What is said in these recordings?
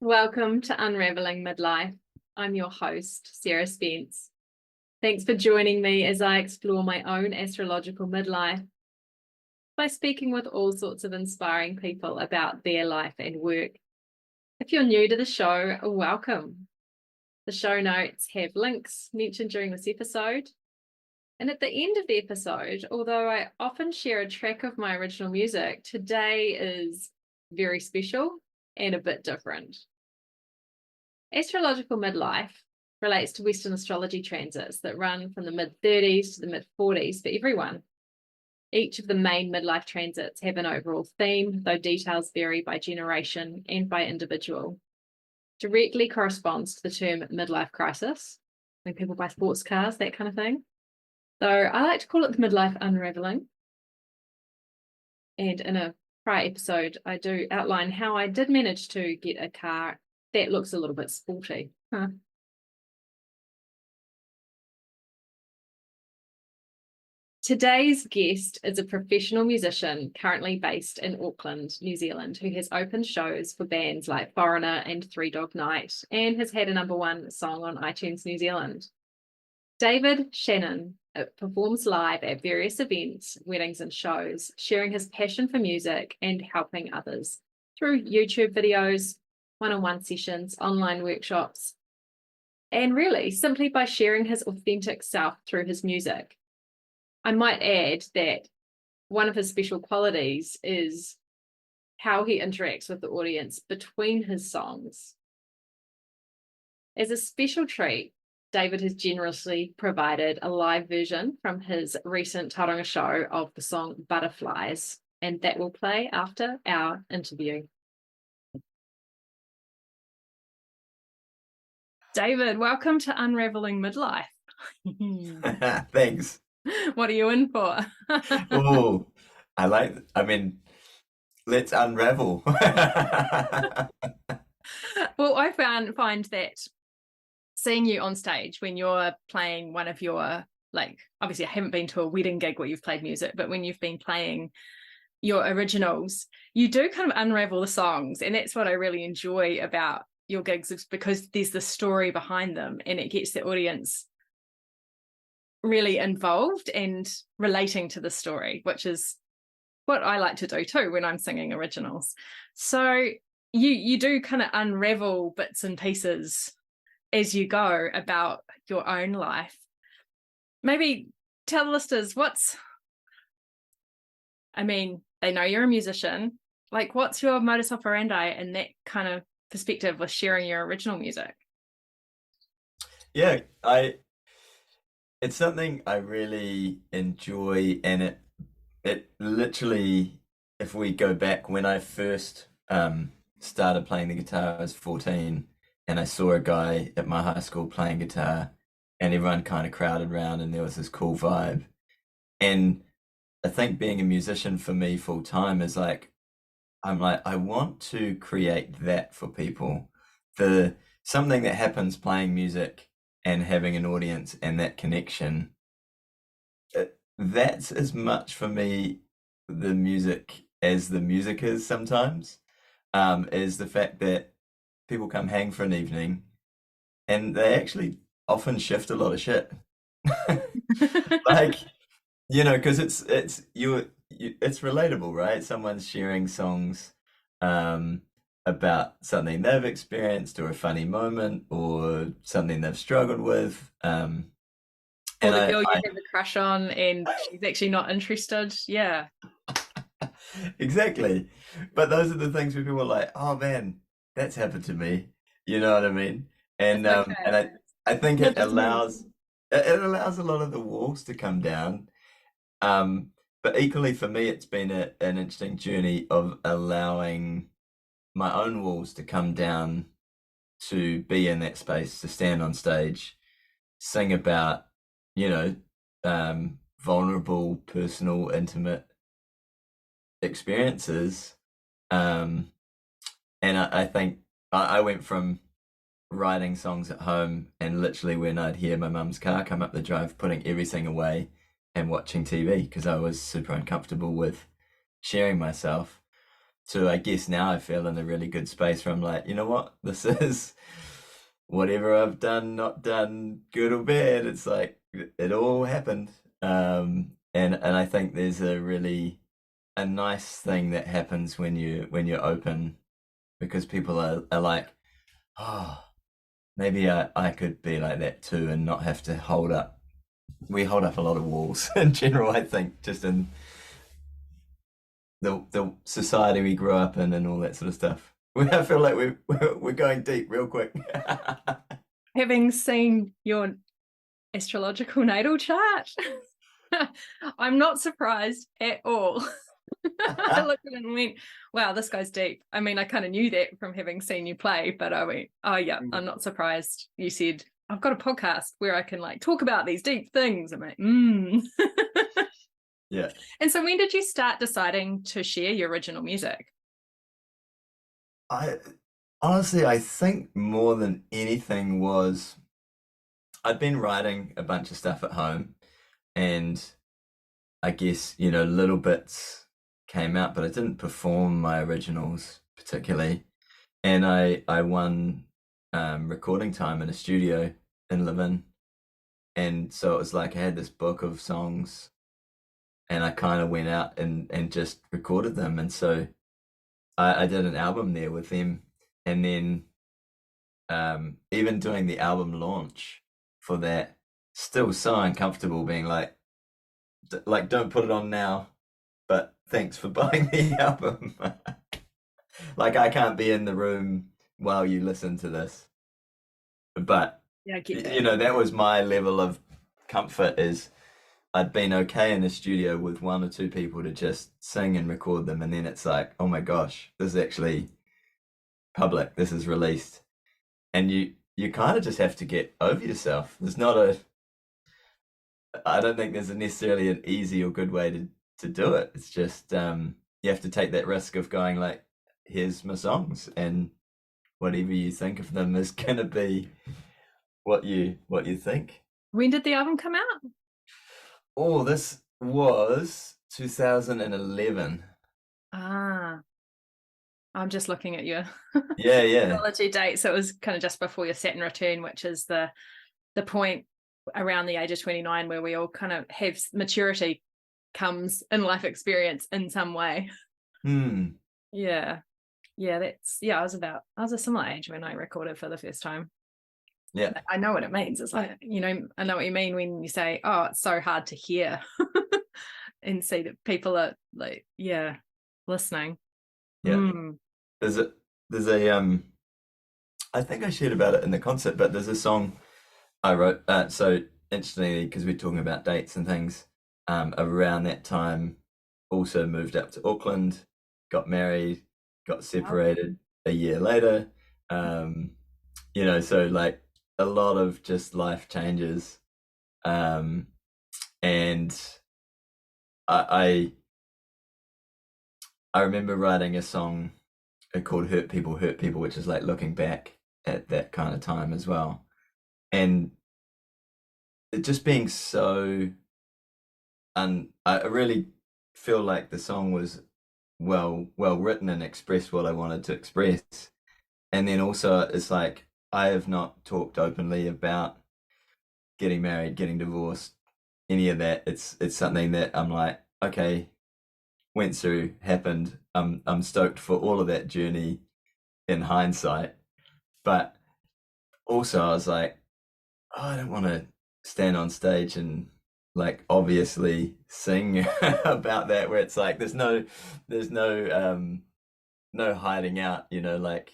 Welcome to Unraveling Midlife. I'm your host, Sarah Spence. Thanks for joining me as I explore my own astrological midlife by speaking with all sorts of inspiring people about their life and work. If you're new to the show, welcome. The show notes have links mentioned during this episode. And at the end of the episode, although I often share a track of my original music, today is very special and a bit different. Astrological midlife relates to Western astrology transits that run from the mid-30s to the mid-40s for everyone. Each of the main midlife transits have an overall theme, though details vary by generation and by individual. Directly corresponds to the term midlife crisis, when people buy sports cars, that kind of thing. Though I like to call it the midlife unraveling. And in a prior episode, I do outline how I did manage to get a car that looks a little bit sporty. Today's guest is a professional musician currently based in Auckland, New Zealand, who has opened shows for bands like Foreigner and Three Dog Night and has had a #1 song on iTunes New Zealand. David Shanhun performs live at various events, weddings and shows, sharing his passion for music and helping others through YouTube videos, one-on-one sessions, online workshops, and really simply by sharing his authentic self through his music. I might add that one of his special qualities is how he interacts with the audience between his songs. As a special treat, David has generously provided a live version from his recent Tauranga show of the song Butterlies, and that will play after our interview. David, welcome to Unraveling Midlife. Thanks. What are you in for? Oh, let's unravel. Well, I find that seeing you on stage when you're playing one of your, obviously I haven't been to a wedding gig where you've played music, but when you've been playing your originals, you do kind of unravel the songs. And that's what I really enjoy about your gigs, is because there's the story behind them and it gets the audience really involved and relating to the story, which is what I like to do too when I'm singing originals. So you do kind of unravel bits and pieces as you go about your own life. Maybe tell the listeners they know you're a musician. What's your modus operandi in that kind of perspective with sharing your original music? Yeah, it's something I really enjoy, and it literally, if we go back when I first started playing the guitar, I was 14, and I saw a guy at my high school playing guitar, and everyone kind of crowded around, and there was this cool vibe. And I think being a musician for me full time is I want to create that for people. Something that happens playing music and having an audience and that connection, that's as much for me the music as the music is sometimes, is the fact that people come hang for an evening and they actually often shift a lot of shit. Because it's relatable, right? Someone's sharing songs about something they've experienced, or a funny moment, or something they've struggled with. Or the girl you have a crush on and she's actually not interested. Yeah. Exactly. But those are the things where people are like, oh man, that's happened to me. You know what I mean? And I think it allows a lot of the walls to come down. But equally for me, it's been an interesting journey of allowing my own walls to come down, to be in that space, to stand on stage, sing about, vulnerable, personal, intimate experiences. And I think I went from writing songs at home and literally when I'd hear my mum's car come up the drive, putting everything away and watching TV because I was super uncomfortable with sharing myself, So I guess now I feel in a really good space where I'm like, you know what, this is whatever I've done, not done, good or bad. It's like it all happened. And I think there's a nice thing that happens when you're open, because people are like, oh, maybe I could be like that too, and not have to hold up. We hold up a lot of walls in general, I think, just in the society we grew up in and all that sort of stuff. I feel like we're going deep real quick. Having seen your astrological natal chart, I'm not surprised at all. I looked at it and went, wow, this goes deep. I mean, I kind of knew that from having seen you play, but I went, oh yeah, I'm not surprised. You said, I've got a podcast where I can like talk about these deep things. I'm like, Yeah. And so when did you start deciding to share your original music? I honestly, I think more than anything was I'd been writing a bunch of stuff at home, and I guess, little bits came out, but I didn't perform my originals particularly. And I won recording time in a studio in Levin. And so it was like I had this book of songs, and I kind of went out and just recorded them. And so I did an album there with them. And then even doing the album launch for that, still so uncomfortable being like don't put it on now, but thanks for buying the album. Like I can't be in the room while you listen to this. But Yeah, I get that. that was my level of comfort, is I'd been okay in the studio with one or two people to just sing and record them, and then it's like, oh my gosh, this is actually public, this is released. And you kind of just have to get over yourself. I don't think there's necessarily an easy or good way to do it. It's just you have to take that risk of going like, here's my songs, and whatever you think of them is gonna be what you think. When did the album come out? Oh, this was 2011. Ah, I'm just looking at your Yeah. astrology date. So it was kind of just before your Saturn return, which is the point around the age of 29 where we all kind of have maturity comes in life experience in some way. Yeah. I was a similar age when I recorded for the first time. Yeah. I know what it means. It's like, I know what you mean when you say, oh, it's so hard to hear and see that people are like, listening. Yeah. There's a I think I shared about it in the concert, but there's a song I wrote. So interestingly, because we're talking about dates and things, around that time, also moved up to Auckland, got married, got separated a year later. So like a lot of just life changes. And I remember writing a song called Hurt People, which is like looking back at that kind of time as well. And it just being so, and I really feel like the song was well written and expressed what I wanted to express. And then also it's like I have not talked openly about getting married, getting divorced, any of that. It's something that I'm like, okay, went through, happened. I'm stoked for all of that journey in hindsight. But also I was like, oh, I don't want to stand on stage and like obviously sing about that, where it's like there's no hiding out, like,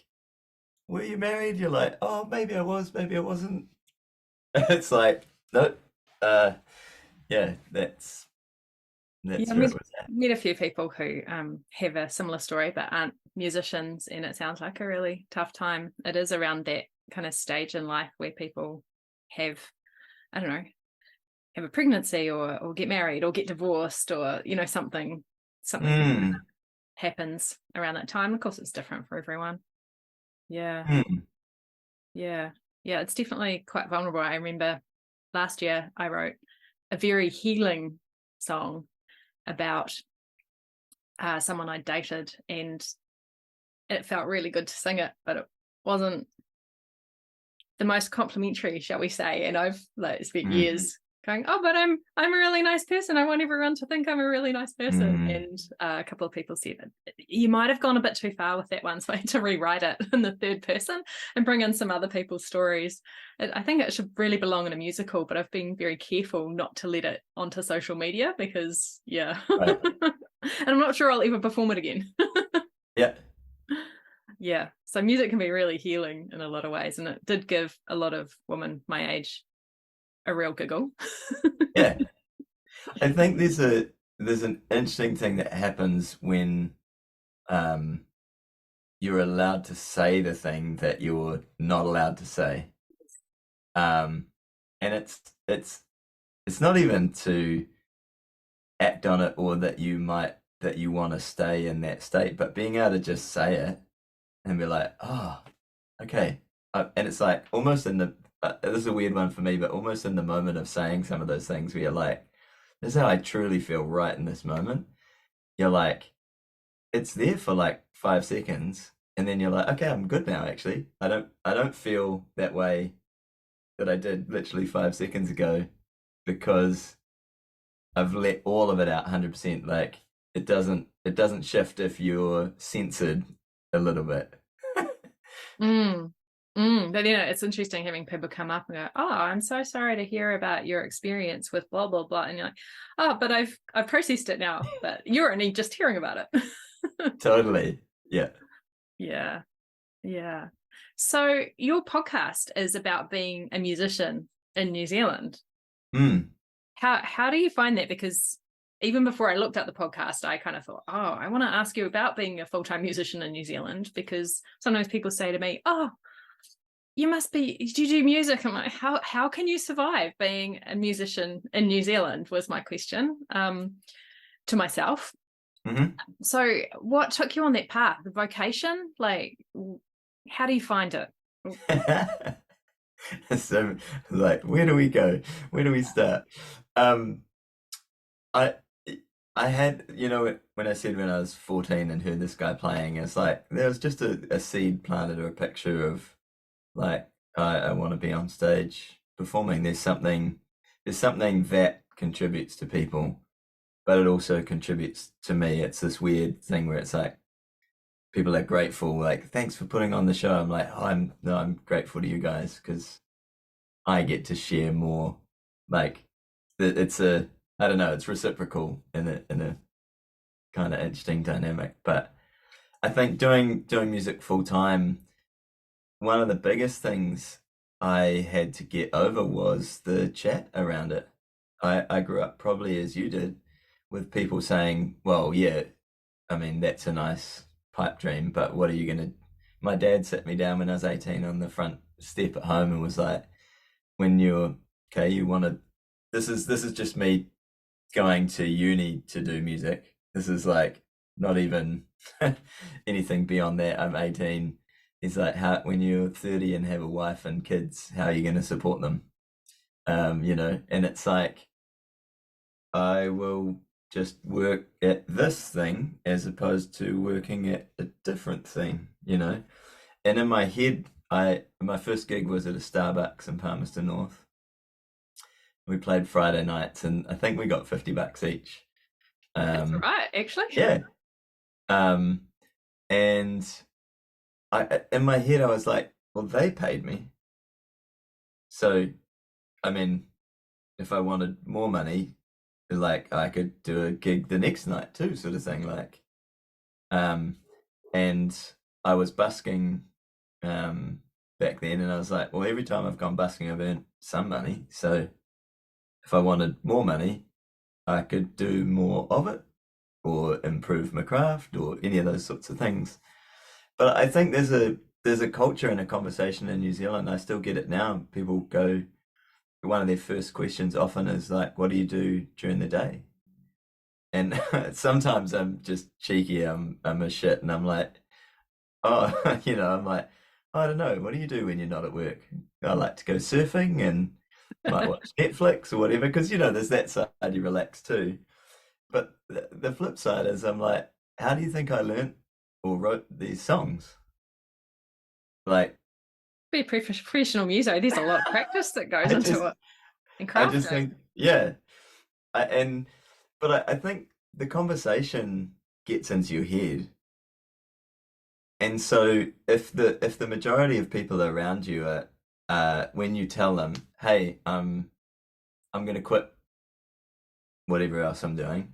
were you married? You're like, oh, maybe I was, maybe I wasn't. It's like, no, yeah, that's where it was at. Met a few people who have a similar story but aren't musicians, and it sounds like a really tough time. It is around that kind of stage in life where people have, I don't know, have a pregnancy or get married or get divorced, or something happens around that time. Of course it's different for everyone. Yeah. It's definitely quite vulnerable. I remember last year I wrote a very healing song about someone I dated, and it felt really good to sing it, but it wasn't the most complimentary, shall we say. And I've like spent years going, oh, but I'm a really nice person. I want everyone to think I'm a really nice person. And a couple of people said you might have gone a bit too far with that one, so I had to rewrite it in the third person and bring in some other people's stories. I think it should really belong in a musical, but I've been very careful not to let it onto social media because Right. and I'm not sure I'll ever perform it again. Yeah. Yeah, so music can be really healing in a lot of ways, and it did give a lot of women my age a real giggle. Yeah. I think there's an interesting thing that happens when you're allowed to say the thing that you're not allowed to say. And it's not even to act on it or that you want to stay in that state, but being able to just say it and be like, oh, okay. And it's like almost in the this is a weird one for me, but almost in the moment of saying some of those things where you're like, this is how I truly feel right in this moment. You're like, it's there for like 5 seconds, and then you're like, okay, I'm good now. Actually, I don't feel that way that I did literally 5 seconds ago because I've let all of it out 100%. Like it doesn't shift if you're censored a little bit. But it's interesting having people come up and go, oh, I'm so sorry to hear about your experience with blah blah blah, and you're like, oh, but I've processed it now, but you're only just hearing about it. Totally. Yeah. So your podcast is about being a musician in New Zealand. How do you find that? Because even before I looked at the podcast, I kind of thought, oh, I want to ask you about being a full-time musician in New Zealand, because sometimes people say to me, oh, do you do music? I'm like, how can you survive being a musician in New Zealand, was my question to myself. So what took you on that path? The vocation? Like, how do you find it? So like, where do we go? Where do we start? I had, when I said when I was 14 and heard this guy playing, it's like there was just a seed planted or a picture of like I want to be on stage performing. There's something that contributes to people, but it also contributes to me. It's this weird thing where it's like people are grateful, like thanks for putting on the show. I'm like, I'm grateful to you guys because I get to share more. Like I don't know, it's reciprocal in a kind of interesting dynamic. But I think doing music full time, one of the biggest things I had to get over was the chat around it. I grew up probably as you did, with people saying, well, yeah, I mean, that's a nice pipe dream, but what are you gonna... My dad sat me down when I was 18 on the front step at home and was like, when you're okay, you want to... This is just me going to uni to do music. This is like not even anything beyond that. I'm 18. It's like, how when you're 30 and have a wife and kids, how are you going to support them? And it's like, I will just work at this thing as opposed to working at a different thing, And in my head, my first gig was at a Starbucks in Palmerston North. We played Friday nights, and I think we got $50 each. That's right, actually. Yeah. And in my head, I was like, well, they paid me. So, I mean, if I wanted more money, like I could do a gig the next night too, sort of thing. Like, and I was busking back then, and I was like, well, every time I've gone busking, I've earned some money. So if I wanted more money, I could do more of it or improve my craft or any of those sorts of things. But I think there's a culture and a conversation in New Zealand. I still get it now. People go, one of their first questions often is like, what do you do during the day? And sometimes I'm just cheeky. I'm a shit, and I'm like, oh, I'm like, I don't know. What do you do when you're not at work? I like to go surfing and might watch Netflix or whatever, because there's that side you relax too. But the flip side is, I'm like, how do you think I learned or wrote these songs. Like, Be a professional muso. There's a lot of practice that goes into it. And I just crafting. think, yeah. But I think the conversation gets into your head. And so if the majority of people around you are when you tell them, hey, I'm gonna quit whatever else I'm doing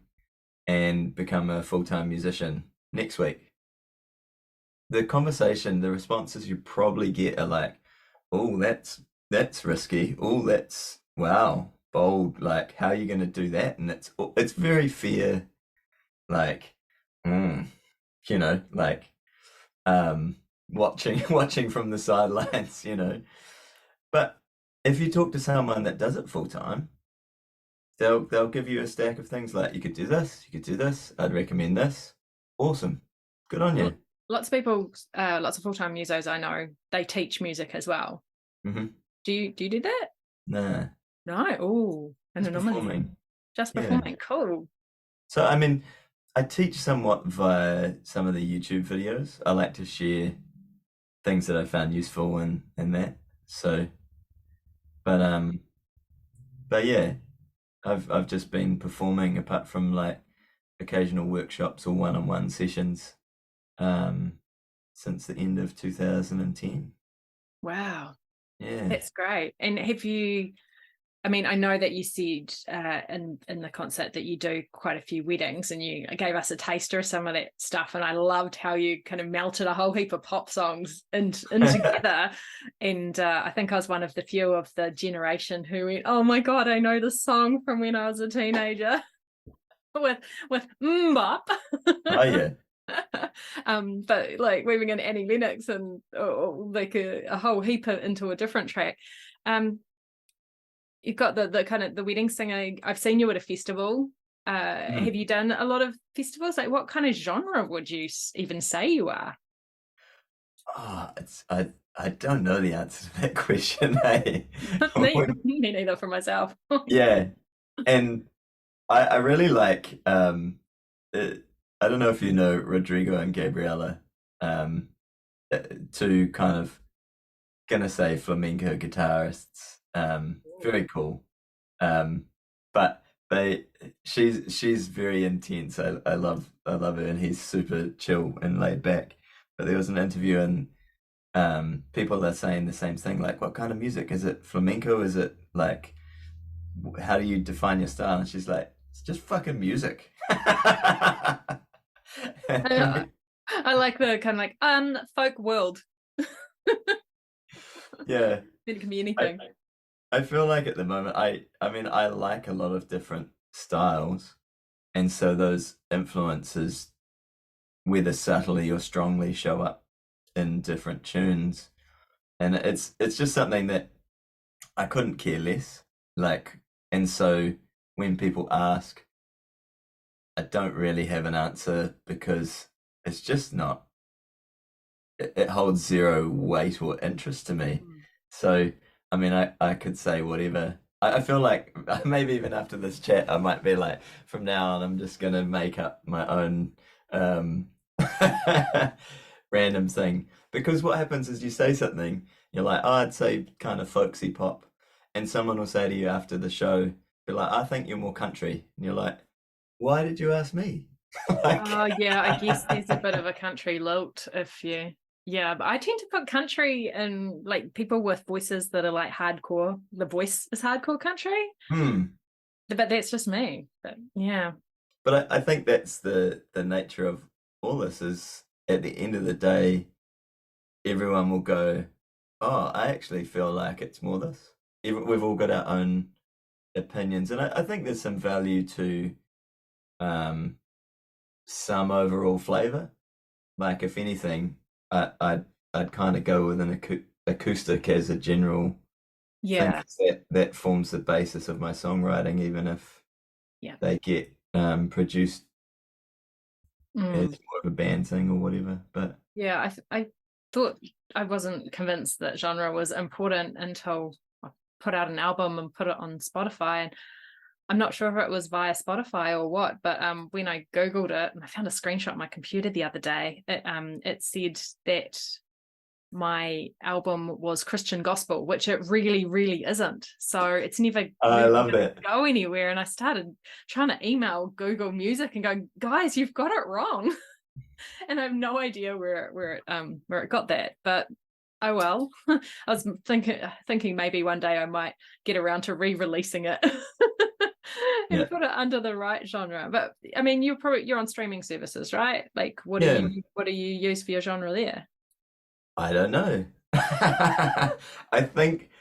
and become a full-time musician next week, the conversation, the responses you probably get are like, oh, that's risky. Oh, that's wow, bold. Like, how are you gonna do that? And it's very fair, like, you know, like watching from the sidelines, you know. But if you talk to someone that does it full time, they'll give you a stack of things like you could do this, you could do this, I'd recommend this. Awesome. Good on you. Lots of people, lots of full-time musos I know, they teach music as well. Mm-hmm. Do you do that? Nah. No. Oh, Just performing. Just Yeah. performing. Cool. So I mean, I teach somewhat via some of the YouTube videos. I like to share things that I found useful in that. So, but yeah, I've just been performing apart from like occasional workshops or one-on-one sessions, since the end of 2010. Wow. Yeah. That's great. And have you, I mean, I know that you said in the concert that you do quite a few weddings, and you gave us a taster of some of that stuff, and I loved how you kind of melted a whole heap of pop songs in together. And I think I was one of the few of the generation who went, oh my God, I know this song from when I was a teenager with Mbop. Oh yeah. But like weaving in Annie Lennox and like a whole heap into a different track. You've got the kind of the wedding singer. I've seen you at a festival. Have you done a lot of festivals? Like, what kind of genre would you even say you are? Oh, I don't know the answer to that question. Hey, me neither for myself. Yeah, and I really like I don't know if you know Rodrigo and Gabriela, two kind of gonna say flamenco guitarists, very cool, but she's very intense. I love her, and he's super chill and laid back. But there was an interview, and people are saying the same thing, like, what kind of music is it? Flamenco? Is it like, how do you define your style? And she's like, it's just fucking music. I like the kind of like folk world. Yeah, It can be anything. I feel like at the moment, I mean, I like a lot of different styles, and so those influences, whether subtly or strongly, show up in different tunes, and it's just something that I couldn't care less. Like, and so when people ask, I don't really have an answer because it's just not. It holds zero weight or interest to me. So, I mean, I could say whatever. I feel like maybe even after this chat, I might be like, from now on, I'm just gonna make up my own random thing. Because what happens is you say something, you're like, oh, I'd say kind of folksy pop, and someone will say to you after the show, be like, I think you're more country, and you're like, why did you ask me? Like, oh yeah, I guess there's a bit of a country lilt if you. Yeah, but I tend to put country in like people with voices that are like hardcore. The voice is hardcore country. But that's just me. But yeah. But I think that's the nature of all this is at the end of the day, everyone will go, oh, I actually feel like it's more this. We've all got our own opinions. And I think there's some value to some overall flavor. Like, if anything, I'd kind of go with an acoustic as a general thing. That forms the basis of my songwriting, even if they get produced as more of a band thing or whatever. But yeah, I thought I wasn't convinced that genre was important until I put out an album and put it on Spotify, and I'm not sure if it was via Spotify or what, but when I Googled it, and I found a screenshot on my computer the other day, it said that my album was Christian gospel, which it really, really isn't. So it's never I really love gonna it. go anywhere. And I started trying to email Google Music and go, guys, you've got it wrong. And I have no idea where it got that. But oh well. I was thinking maybe one day I might get around to re-releasing it and Yeah. put it under the right genre. But I mean, you're on streaming services, right? Like, what Yeah. do you use for your genre there? I don't know. I think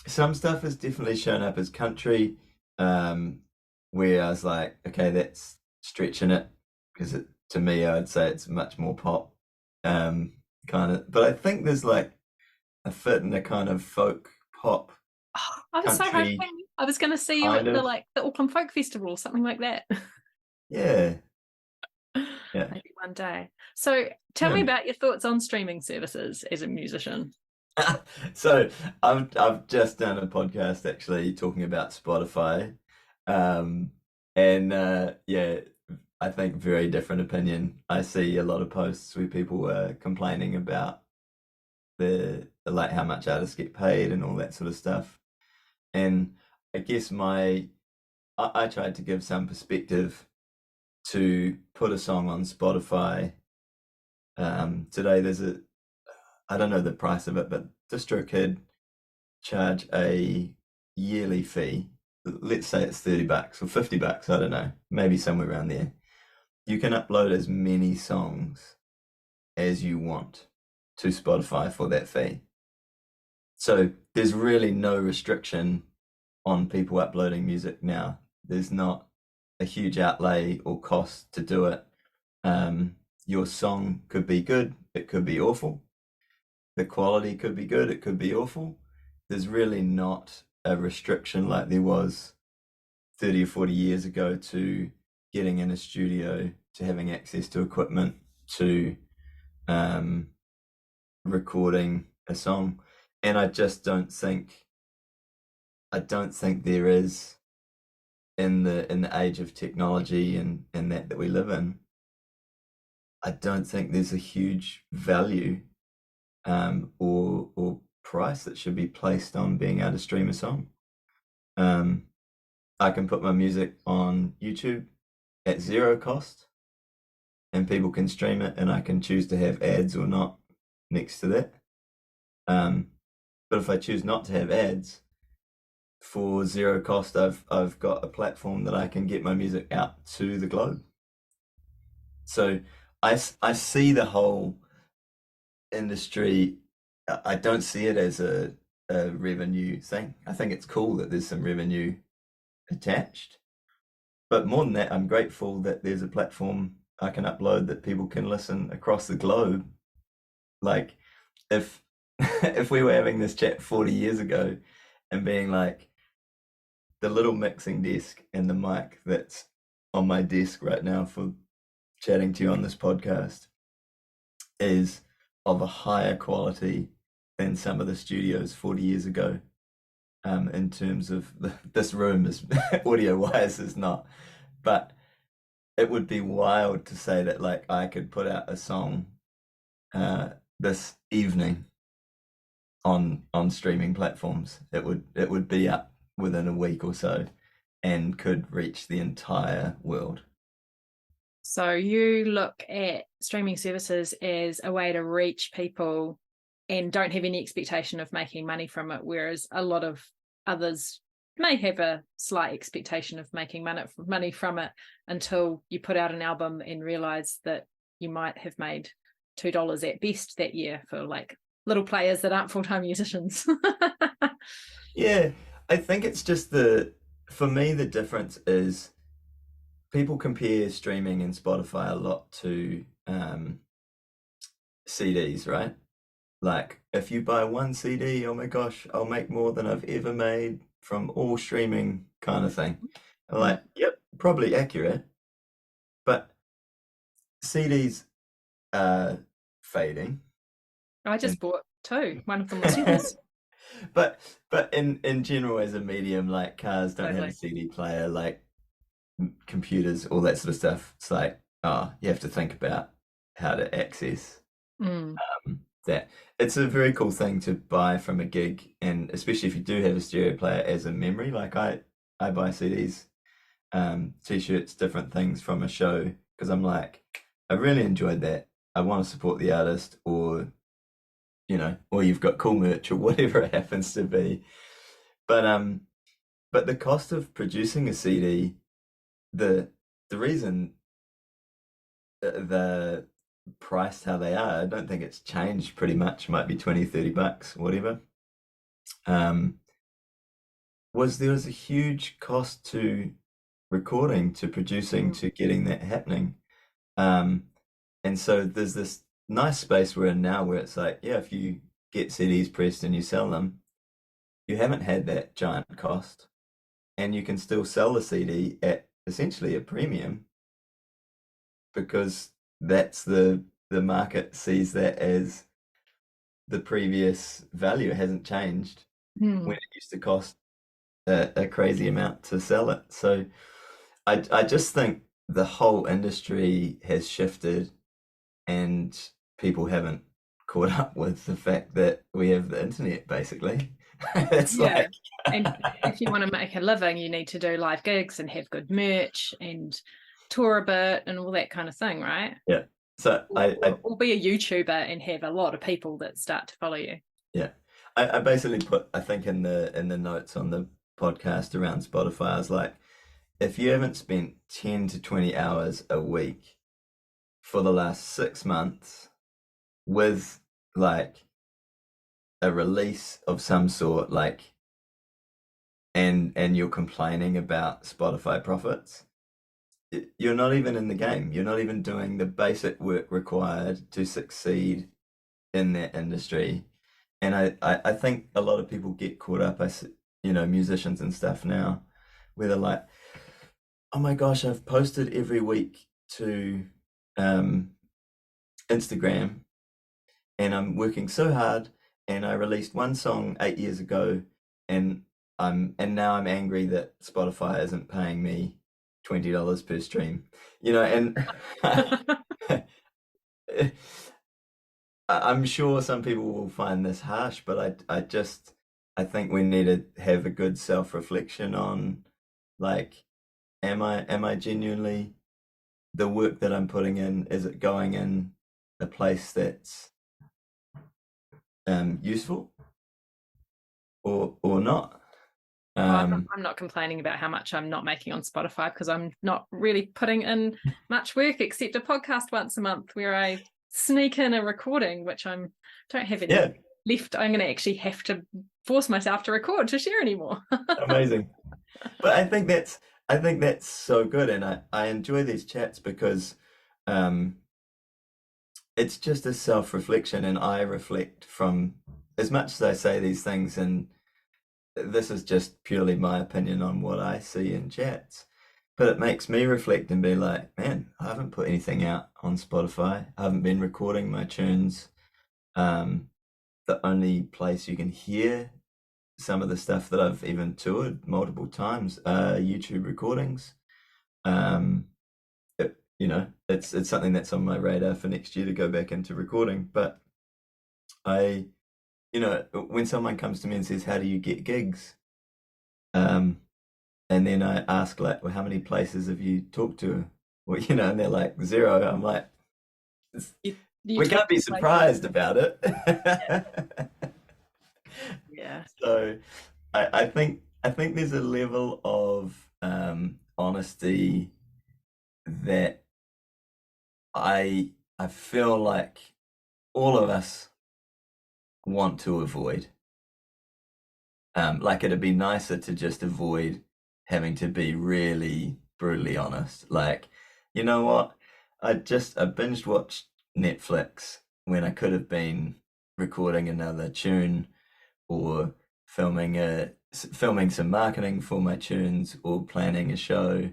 some stuff has definitely shown up as country, where I was like, okay, that's stretching it, because to me, I'd say it's much more pop, kind of. But I think there's like a fit in a kind of folk pop I was so country hoping I was going to see you at kind of. the Auckland Folk Festival or something like that. Yeah, yeah. Maybe one day. So tell me about your thoughts on streaming services as a musician. So I've just done a podcast actually talking about Spotify, and yeah, I think very different opinion. I see a lot of posts where people are complaining about the like how much artists get paid and all that sort of stuff. And I guess I tried to give some perspective to put a song on Spotify. Today I don't know the price of it, but DistroKid charge a yearly fee. Let's say it's $30 or $50, I don't know, maybe somewhere around there. You can upload as many songs as you want to Spotify for that fee. So there's really no restriction on people uploading music now. There's not a huge outlay or cost to do it. Your song could be good, it could be awful. The quality could be good, it could be awful. There's really not a restriction like there was 30 or 40 years ago to getting in a studio, to having access to equipment, to recording a song. And I just don't think there is, in the age of technology and that we live in, I don't think there's a huge value or price that should be placed on being able to stream a song. I can put my music on YouTube at zero cost, and people can stream it, and I can choose to have ads or not next to that. But if I choose not to have ads, for zero cost, I've got a platform that I can get my music out to the globe. So I see the whole industry. I don't see it as a revenue thing. I think it's cool that there's some revenue attached, but more than that, I'm grateful that there's a platform I can upload that people can listen across the globe. Like, if if we were having this chat 40 years ago and being like, the little mixing desk and the mic that's on my desk right now for chatting to you on this podcast is of a higher quality than some of the studios 40 years ago. In terms of this room is audio wise is not, but it would be wild to say that like I could put out a song this evening on streaming platforms. It would be up within a week or so and could reach the entire world. So you look at streaming services as a way to reach people and don't have any expectation of making money from it, whereas a lot of others may have a slight expectation of making money from it until you put out an album and realize that you might have made $2 at best that year for like little players that aren't full-time musicians. Yeah, I think it's just for me, the difference is people compare streaming and Spotify a lot to CDs, right? Like, if you buy one CD, oh my gosh, I'll make more than I've ever made from all streaming, kind of thing. I'm like, yep, probably accurate. But CDs are fading. I just bought two. One of them was yours. But in general, as a medium, like cars don't have a CD player, like computers, all that sort of stuff. It's like, oh, you have to think about how to access that. It's a very cool thing to buy from a gig, and especially if you do have a stereo player as a memory. Like I buy CDs, t-shirts, different things from a show because I'm like, I really enjoyed that. I want to support the artist, or or you've got cool merch or whatever it happens to be. But the cost of producing a CD, the reason the priced how they are, I don't think it's changed pretty much, might be 20-30 bucks, whatever. There was a huge cost to recording, to producing, to getting that happening. And so there's this nice space we're in now where it's like, yeah, if you get CDs pressed and you sell them, you haven't had that giant cost, and you can still sell the CD at essentially a premium because that's the market sees that as the previous value. It hasn't changed when it used to cost a crazy amount to sell it. So I just think the whole industry has shifted, and people haven't caught up with the fact that we have the internet, basically. It's like and if you want to make a living, you need to do live gigs and have good merch and tour a bit and all that kind of thing, right? Yeah. So or be a YouTuber and have a lot of people that start to follow you. Yeah. I basically put, I think in the notes on the podcast around Spotify, I was like, if you haven't spent 10 to 20 hours a week for the last 6 months with like a release of some sort, like, and you're complaining about Spotify profits, you're not even in the game. You're not even doing the basic work required to succeed in that industry. And I think a lot of people get caught up, musicians and stuff now, where they're like, oh my gosh, I've posted every week to Instagram, and I'm working so hard, and I released one song 8 years ago, and now I'm angry that Spotify isn't paying me $20 per stream, and I'm sure some people will find this harsh, but I think we need to have a good self-reflection on, like, am I genuinely, the work that I'm putting in, is it going in a place that's useful or not? I'm not complaining about how much I'm not making on Spotify because I'm not really putting in much work except a podcast once a month where I sneak in a recording, which don't have any left. I'm going to actually have to force myself to record to share anymore. Amazing. But I think that's so good, and I enjoy these chats because it's just a self-reflection, and I reflect from, as much as I say these things, and this is just purely my opinion on what I see in chats, but it makes me reflect and be like, man, I haven't put anything out on Spotify. I haven't been recording my tunes. The only place you can hear some of the stuff that I've even toured multiple times are YouTube recordings. It's something that's on my radar for next year to go back into recording. But when someone comes to me and says, how do you get gigs? And then I ask, like, well, how many places have you talked to? Well, and they're like 0. I'm like, we can't be surprised about it. Yeah. So I think there's a level of honesty that I feel like all of us want to avoid. Like, it'd be nicer to just avoid having to be really brutally honest. Like, you know what? I binge watched Netflix when I could have been recording another tune or filming some marketing for my tunes or planning a show.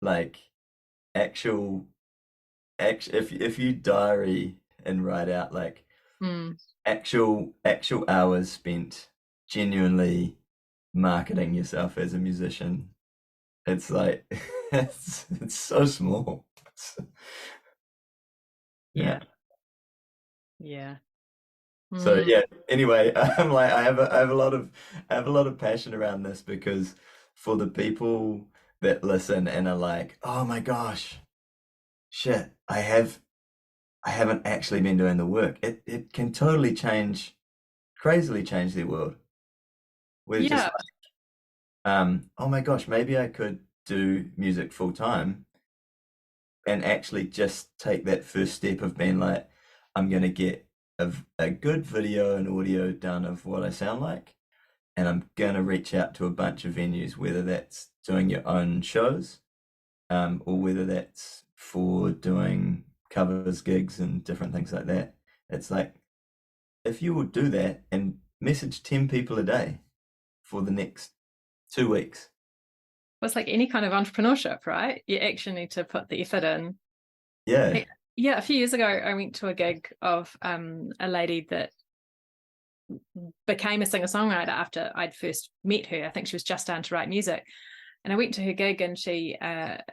Like, if you diary and write out, like, actual hours spent genuinely marketing yourself as a musician. It's like it's so small. Yeah. So Mm. yeah, anyway, I'm like I have a lot of passion around this, because for the people that listen and are like, oh my gosh, shit, I haven't actually been doing the work. It can totally crazily change their world. We're just Yeah. like, oh my gosh, maybe I could do music full time and actually just take that first step of being like, I'm gonna get a good video and audio done of what I sound like, and I'm gonna reach out to a bunch of venues, whether that's doing your own shows, or whether that's for doing covers, gigs, and different things like that. It's like, if you would do that and message 10 people a day for the next 2 weeks. Well, it's like any kind of entrepreneurship, right? You actually need to put the effort in. Yeah. Yeah, a few years ago, I went to a gig of a lady that became a singer-songwriter after I'd first met her. I think she was just starting to write music. And I went to her gig, and she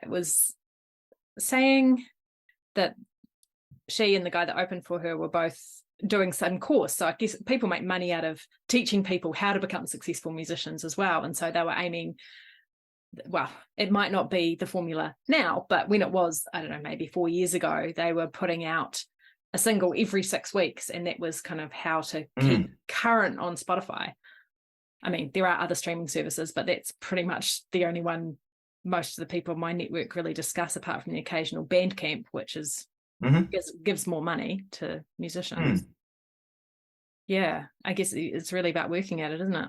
was saying that she and the guy that opened for her were both doing some course. So I guess people make money out of teaching people how to become successful musicians as well. And so they were aiming, well, it might not be the formula now, but when it was, I don't know, maybe 4 years ago, they were putting out a single every 6 weeks. And that was kind of how to keep current on Spotify. I mean, there are other streaming services, but that's pretty much the only one most of the people in my network really discuss, apart from the occasional Bandcamp, which is gives more money to musicians. Yeah, I guess it's really about working at it, isn't it?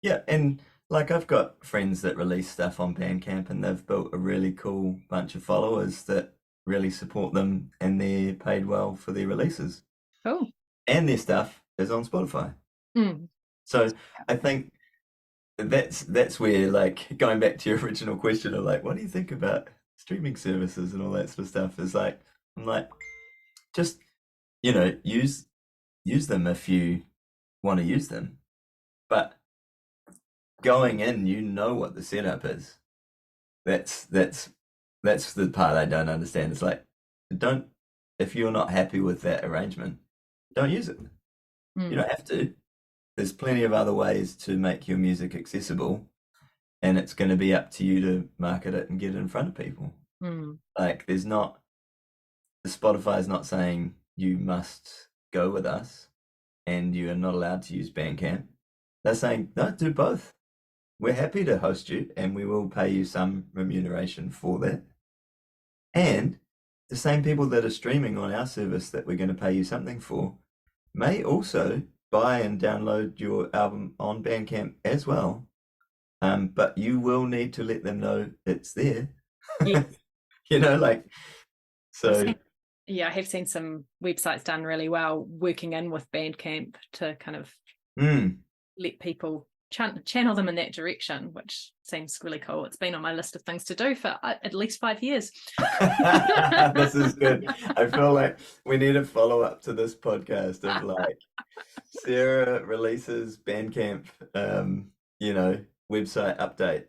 Yeah, and like I've got friends that release stuff on Bandcamp, and they've built a really cool bunch of followers that really support them, and they're paid well for their releases. Cool. And their stuff is on Spotify. So I think that's where, like, going back to your original question of like, what do you think about streaming services and all that sort of stuff, is like, I'm like, just, use them if you want to use them, but going in, what the setup is. That's the part I don't understand. It's like, if you're not happy with that arrangement, don't use it. You don't have to. There's plenty of other ways to make your music accessible, and it's going to be up to you to market it and get it in front of people. Like, the Spotify is not saying you must go with us and you are not allowed to use Bandcamp. They're saying, no, do both. We're happy to host you, and we will pay you some remuneration for that. And the same people that are streaming on our service that we're going to pay you something for may also buy and download your album on Bandcamp as well. But you will need to let them know it's there. Yes. So. I have seen some websites done really well working in with Bandcamp to kind of let people channel them in that direction, which seems really cool. It's been on my list of things to do for at least 5 years. This is good. I feel like we need a follow-up to this podcast of like, Sarah releases Bandcamp, website update.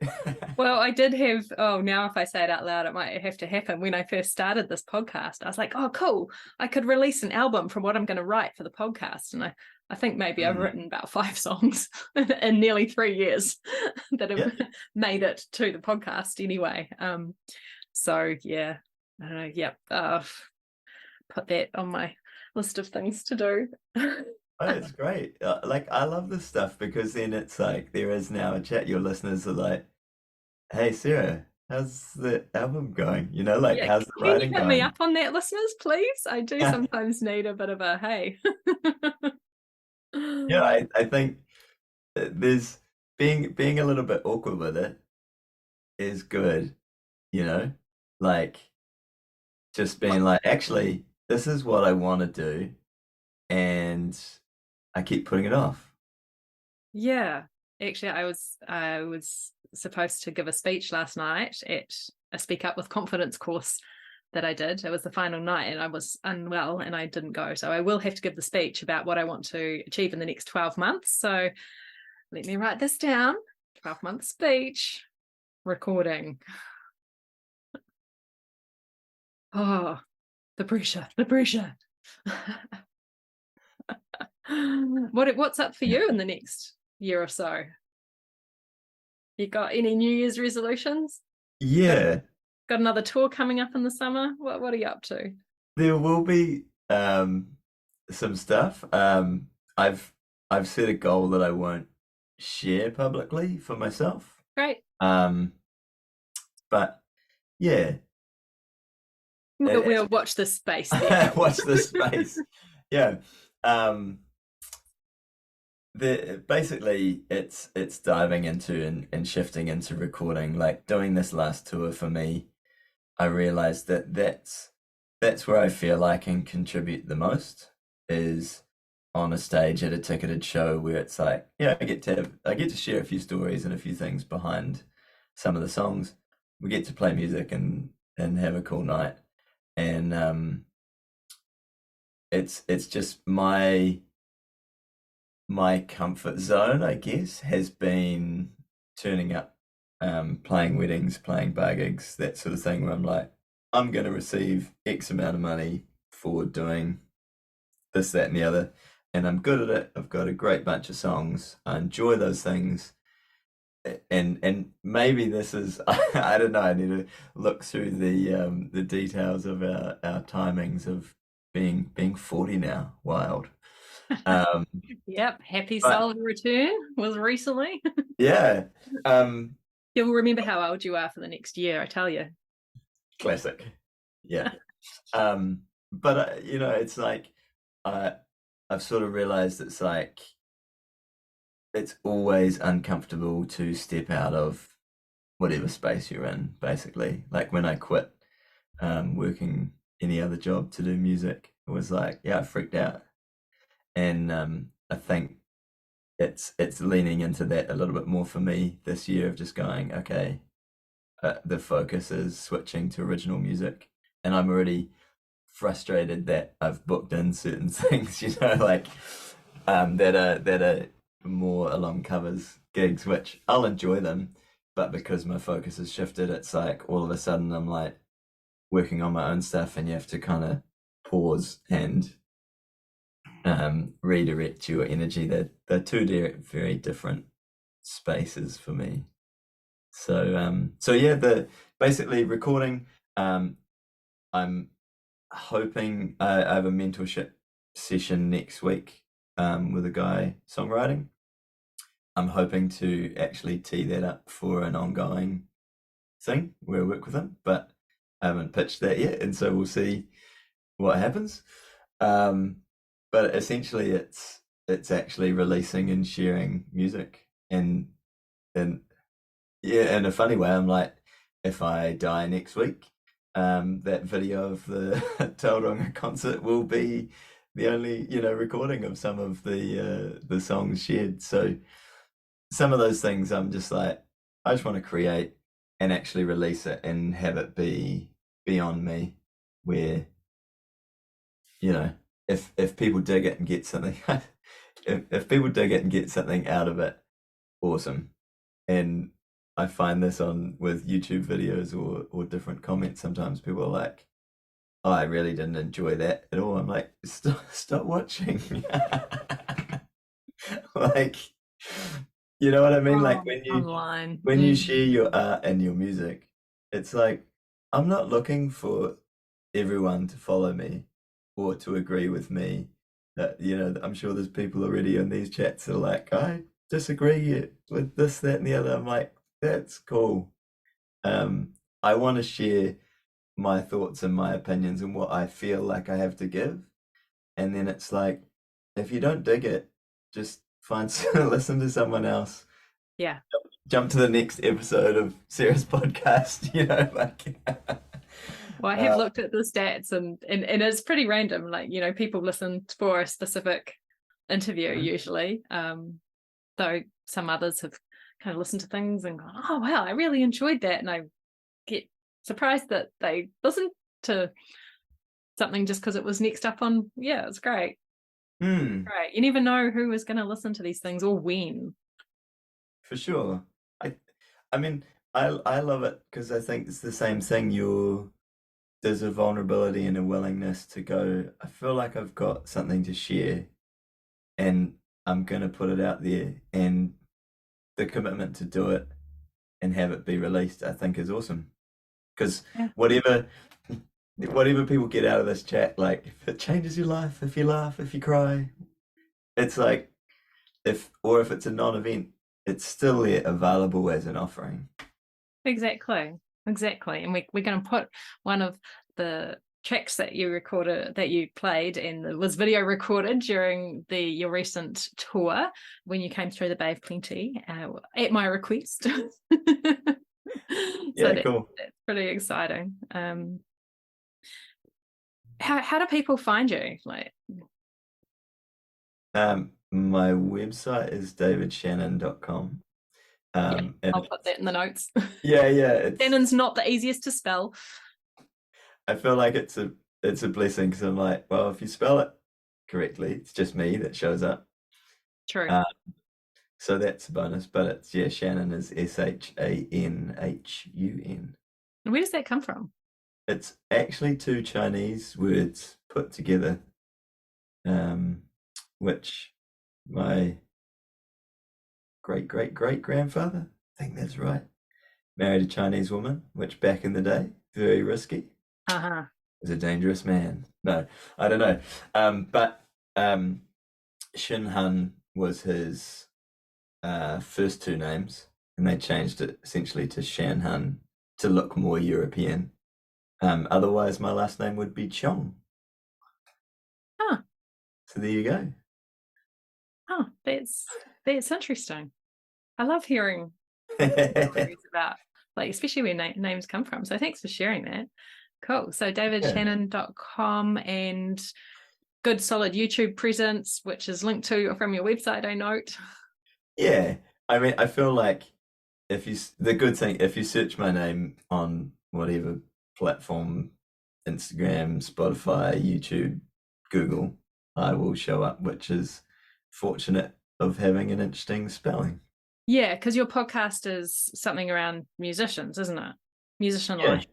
Well, I did have, now if I say it out loud, it might have to happen. When I first started this podcast, I was like, oh, cool. I could release an album from what I'm going to write for the podcast. And I think maybe I've written about 5 songs in nearly 3 years that have made it to the podcast anyway. So yeah, I don't know. Yep. Put that on my list of things to do. Oh, it's great. Like, I love this stuff, because then it's like, there is now a chat. Your listeners are like, hey, Sarah, how's the album going? How's the writing going? Can you put me up on that, listeners, please? I do sometimes need a bit of a hey. Yeah, I think there's being a little bit awkward with it is good, like, just being like, actually, this is what I want to do, and I keep putting it off. Yeah, actually, I was supposed to give a speech last night at a Speak Up with Confidence course that I did. It was the final night and I was unwell and I didn't go. So I will have to give the speech about what I want to achieve in the next 12 months. So let me write this down. 12-month speech, recording. Oh, the pressure. What's up for you in the next year or so? You got any New Year's resolutions? Yeah, Got another tour coming up in the summer? What are you up to? there will be some stuff. I've set a goal that I won't share publicly for myself. Great. But yeah, We'll watch this space there. watch this space. Yeah. Basically it's diving into and shifting into recording. Like doing this last tour for me, I realized that that's where I feel I can contribute the most, is on a stage at a ticketed show where it's like, yeah, I get to share a few stories and a few things behind some of the songs. We get to play music and have a cool night. And it's just my comfort zone, I guess, has been turning up, playing weddings, playing bar gigs, that sort of thing, where I'm like, I'm going to receive X amount of money for doing this, that, and the other, and I'm good at it. I've got a great bunch of songs. I enjoy those things, and maybe this is I don't know. I need to look through the details of our timings of being 40 now. Wild. Yep, happy But- soul return was recently. Yeah. You'll remember how old you are for the next year, I tell you. Classic. Yeah. But it's like I've sort of realized it's like it's always uncomfortable to step out of whatever space you're in, basically. Like when I quit working any other job to do music, it was like, yeah, I freaked out. And I think it's leaning into that a little bit more for me this year, of just going, okay, the focus is switching to original music, and I'm already frustrated that I've booked in certain things, like that are more along covers gigs, which I'll enjoy them, but because my focus has shifted, it's like all of a sudden I'm like working on my own stuff, and you have to kind of pause and redirect your energy. They're two very different spaces for me. So yeah, basically recording. I'm hoping I have a mentorship session next week with a guy songwriting. I'm hoping to actually tee that up for an ongoing thing where I work with him, but I haven't pitched that yet, and so we'll see what happens. But essentially it's actually releasing and sharing music, and yeah, in a funny way, I'm like, if I die next week, that video of the Tauranga concert will be the only recording of some of the songs shared. So some of those things, I'm just like, I just want to create and actually release it and have it be beyond me, where if people dig it and get something if people dig it and get something out of it, awesome. And I find this with YouTube videos or different comments, sometimes people are like, oh, I really didn't enjoy that at all. I'm like, stop watching. Like, you know what I mean? Like when you share your art and your music, it's like, I'm not looking for everyone to follow me or to agree with me. That I'm sure there's people already in these chats that are like, I disagree with this, that, and the other. I'm like, that's cool. I want to share my thoughts and my opinions and what I feel like I have to give. And then it's like, if you don't dig it, just listen to someone else. Yeah. Jump to the next episode of Sarah's podcast, Well, I have looked at the stats and it's pretty random. Like, people listen for a specific interview usually. Though some others have kind of listened to things and gone, oh wow, I really enjoyed that. And I get surprised that they listen to something just because it was next up on. Yeah, it's great. Great. You never know who is going to listen to these things or when. For sure. I mean, I love it because I think it's the same thing. There's a vulnerability and a willingness to go, I feel like I've got something to share and I'm going to put it out there, and the commitment to do it and have it be released, I think, is awesome. Because whatever people get out of this chat, like if it changes your life, if you laugh, if you cry, it's like if it's a non-event, it's still there available as an offering. Exactly. And we're going to put one of the tracks that you recorded, that you played, and it was video recorded during your recent tour when you came through the Bay of Plenty at my request. Cool. That's pretty exciting. How do people find you? Like, my website is davidshanhun.com. I'll put that in the notes. Yeah. Shannon's not the easiest to spell. I feel like it's a blessing because I'm like, well, if you spell it correctly, it's just me that shows up. True. So that's a bonus, but it's Shanhun is Shanhun. And where does that come from? It's actually two Chinese words put together, which my great-great-great-grandfather, I think that's right, married a Chinese woman, which back in the day, very risky. Was a dangerous man. No, I don't know. But Shinhun was his first two names, and they changed it essentially to Shanhun to look more European. Otherwise, my last name would be Chong. So there you go. That's interesting. I love hearing stories about, like, especially where names come from. So thanks for sharing that. Cool. So davidshanhun.com and good solid YouTube presence, which is linked to from your website, I note. Yeah. I mean, I feel like if you search my name on whatever platform, Instagram, Spotify, YouTube, Google, I will show up, which is fortunate of having an interesting spelling. Yeah, because your podcast is something around musicians, isn't it? Musician life.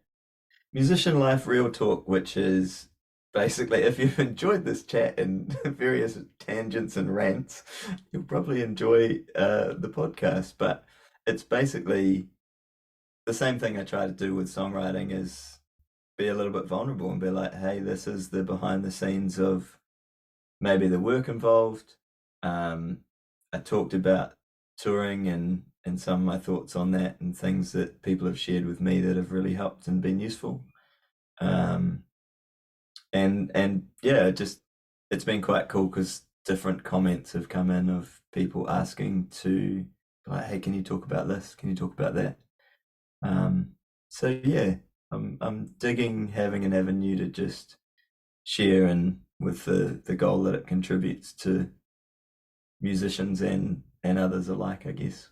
Musician life, real talk, which is basically, if you've enjoyed this chat and various tangents and rants, you'll probably enjoy the podcast. But it's basically the same thing I try to do with songwriting, is be a little bit vulnerable and be like, hey, this is the behind the scenes of maybe the work involved. I talked about touring and some of my thoughts on that and things that people have shared with me that have really helped and been useful. And yeah, it's been quite cool because different comments have come in of people asking to, like, hey, can you talk about this? Can you talk about that? So yeah, I'm digging having an avenue to just share, and with the goal that it contributes to musicians and others alike, I guess.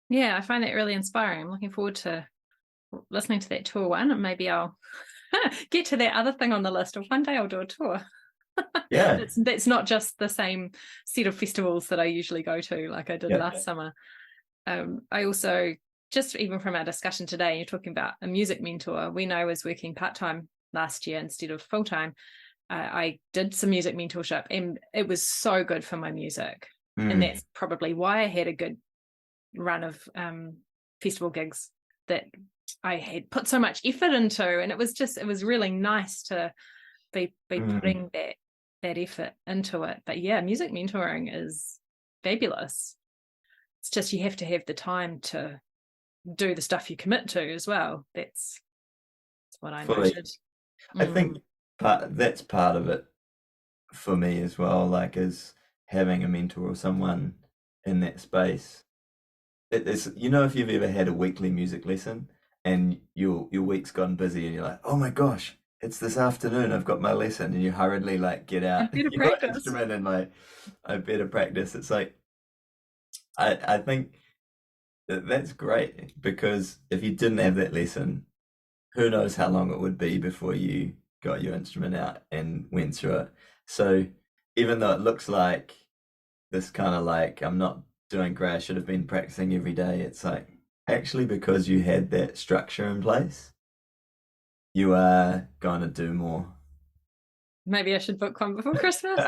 Yeah, I find that really inspiring. I'm looking forward to listening to that tour one, and maybe I'll get to that other thing on the list, or one day I'll do a tour. Yeah. That's not just the same set of festivals that I usually go to, like I did last summer. I also, just even from our discussion today, you're talking about a music mentor. When I was working part-time last year instead of full-time, I did some music mentorship, and it was so good for my music. And that's probably why I had a good run of festival gigs that I had put so much effort into. And it was really nice to be putting that effort into it. But yeah, music mentoring is fabulous. It's just you have to have the time to do the stuff you commit to as well. That's what I noted. I think that's part of it for me as well, like, is having a mentor or someone in that space. It's, if you've ever had a weekly music lesson and your week's gone busy and you're like, oh my gosh, it's this afternoon, I've got my lesson, and you hurriedly like get out your instrument and like, I better practice. It's like, I think that's great, because if you didn't have that lesson, who knows how long it would be before you got your instrument out and went through it. So even though it looks like this kind of like I'm not doing great, I should have been practicing every day, it's like actually because you had that structure in place, you are going to do more. Maybe I should book one before Christmas.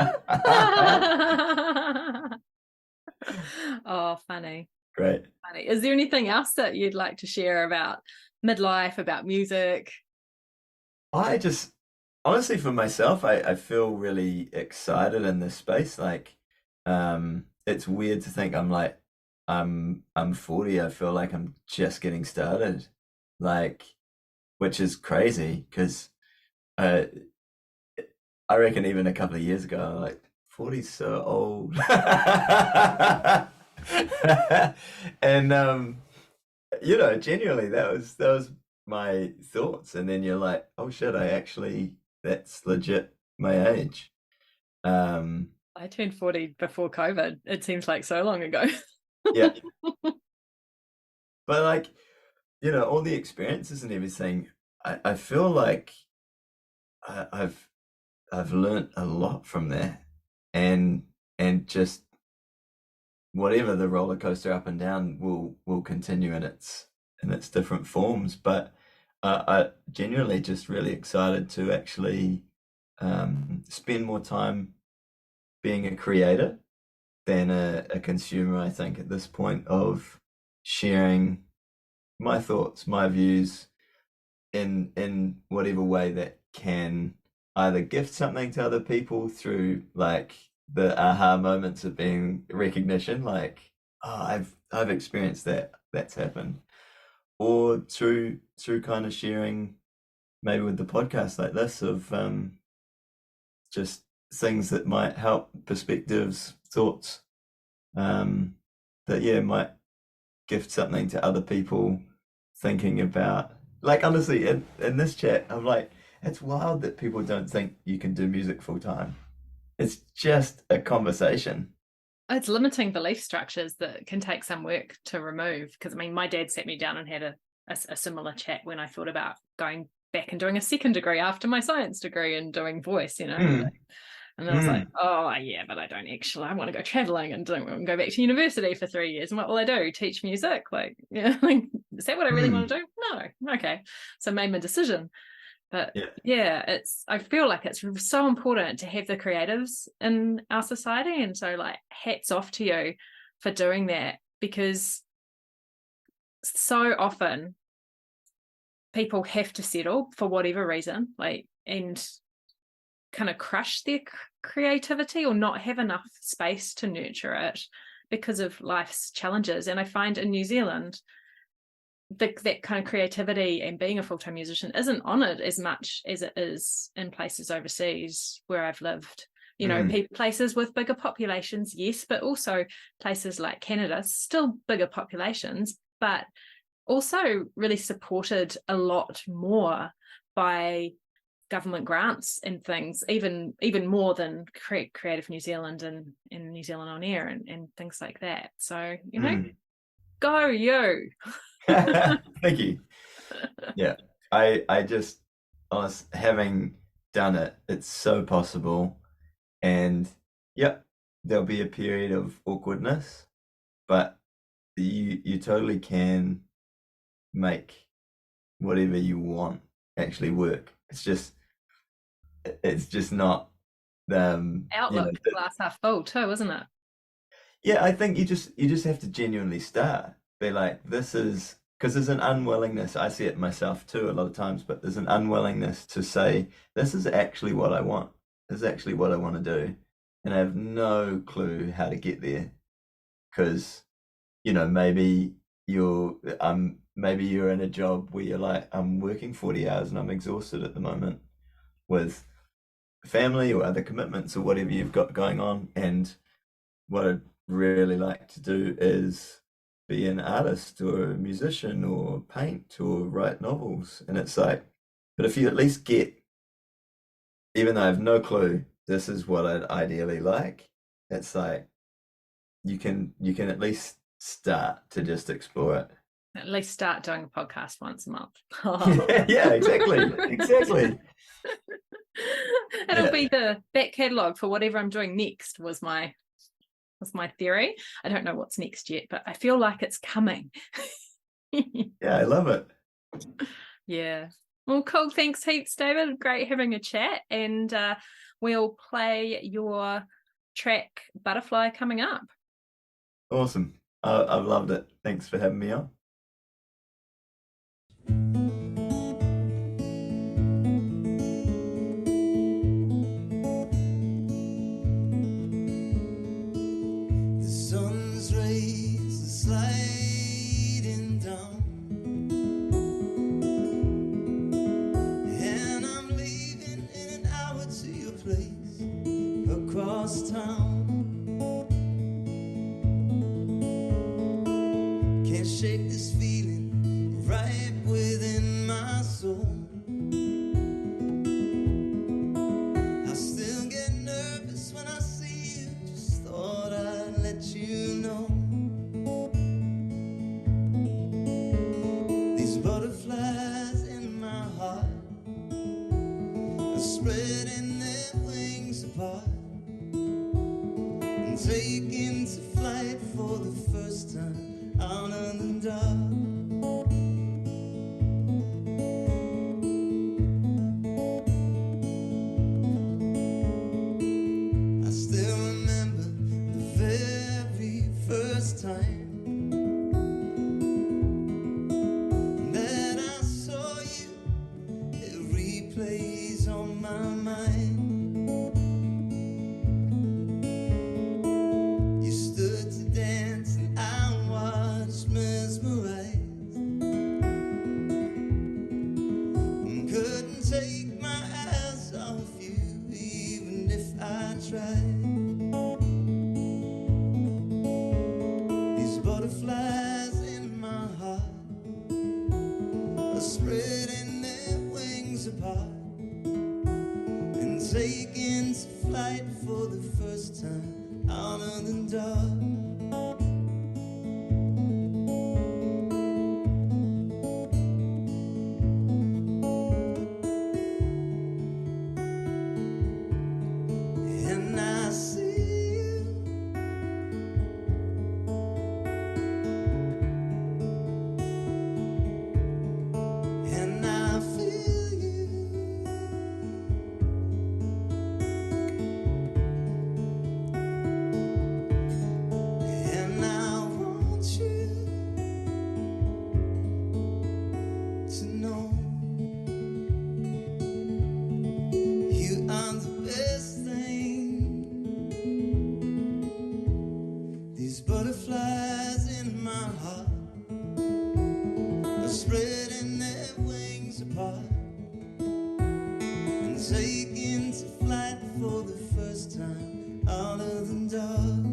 Oh, funny. Great. Funny. Is there anything else that you'd like to share about midlife, about music? I just honestly for myself, I feel really excited in this space. Like, it's weird to think I'm 40. I feel like I'm just getting started, like, which is crazy because uh, I reckon even a couple of years ago, I'm like 40's so old, and you know, genuinely, that was my thoughts, and then you're like, oh shit, that's legit my age. I turned 40 before COVID. It seems like so long ago. Yeah, but like, you know, all the experiences and everything, I feel like I, I've I've learnt a lot from that, and just whatever the roller coaster up and down will continue in its different forms. But I genuinely just really excited to actually spend more time being a creator than a consumer. I think at this point of sharing my thoughts, my views in whatever way that can either gift something to other people through like the aha moments of being recognition, like, oh, I've experienced that's happened, or through kind of sharing maybe with the podcast like this of just things that might help, perspectives, thoughts, that might gift something to other people thinking about. Like honestly, in this chat, I'm like, it's wild that people don't think you can do music full time. It's just a conversation. It's limiting belief structures that can take some work to remove. Because I mean, my dad sat me down and had a similar chat when I thought about going back and doing a second degree after my science degree and doing voice, you know. And I was like, oh yeah, but I don't actually. I want to go traveling and don't want to go back to university for 3 years. And what will I do? Teach music? Like, yeah, like, is that what I really want to do? No. Okay. So I made my decision. But yeah, I feel like it's so important to have the creatives in our society. And so like hats off to you for doing that, because so often people have to settle for whatever reason, like, and kind of crush their creativity or not have enough space to nurture it because of life's challenges. And I find in New Zealand, that kind of creativity and being a full-time musician isn't honoured as much as it is in places overseas where I've lived. You know, places with bigger populations, yes, but also places like Canada, still bigger populations, but also really supported a lot more by government grants and things, even more than Creative New Zealand and New Zealand On Air and things like that. So, you know, go you. Thank you. Yeah, I just having done it, it's so possible, and there'll be a period of awkwardness, but you totally can make whatever you want actually work. It's just not Outlook, glass half full too, isn't it? Yeah, I think you just have to genuinely start. Be like, this is because there's an unwillingness. I see it myself too a lot of times, but there's an unwillingness to say, this is actually what I want. This is actually what I want to do. And I have no clue how to get there. Because, you know, maybe you're in a job where you're like, I'm working 40 hours and I'm exhausted at the moment with family or other commitments or whatever you've got going on. And what I'd really like to do is be an artist or a musician or paint or write novels. And it's like, but if you at least get, even though I have no clue, this is what I'd ideally like, it's like you can at least start to just explore it. At least start doing a podcast once a month. Yeah, exactly. It'll be the back catalogue for whatever I'm doing next was my theory. I don't know what's next yet, but I feel like it's coming. Yeah, I love it. Yeah. Well, cool. Thanks heaps, David. Great having a chat. And we'll play your track Butterfly coming up. Awesome. I've loved it. Thanks for having me on. The sun's rays are sliding down, and I'm leaving in an hour to your place across town. Can't shake this feeling right within my soul. I still get nervous when I see you. Just thought I'd let you know. These butterflies in my heart are spreading their wings apart and taking to flight for the first time out of the dark. I still remember the very first time that I saw you. It replays on my mind. You stood to dance and I watched mesmerized, and couldn't take my eyes off you even if I tried. These butterflies in my heart are spreading their wings apart and taking to flight for the first time out of the dark. And I see you, and I feel you, and I want you to know you are the best thing. These butterflies in my heart are spreading their wings apart and taking to flight for the first time out of the dark.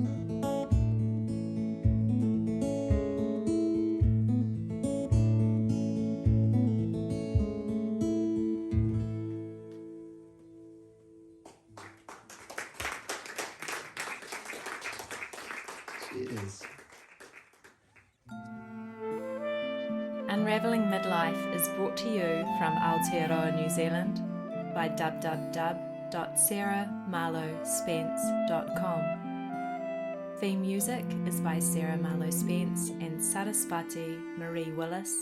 Cheers. Unraveling Midlife is brought to you from Aotearoa, New Zealand by www.sarahmarlowspence.com. Theme music is by Sarah Marlowe Spence and Sarasvati Marie Willis,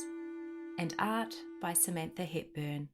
and art by Samantha Hepburn.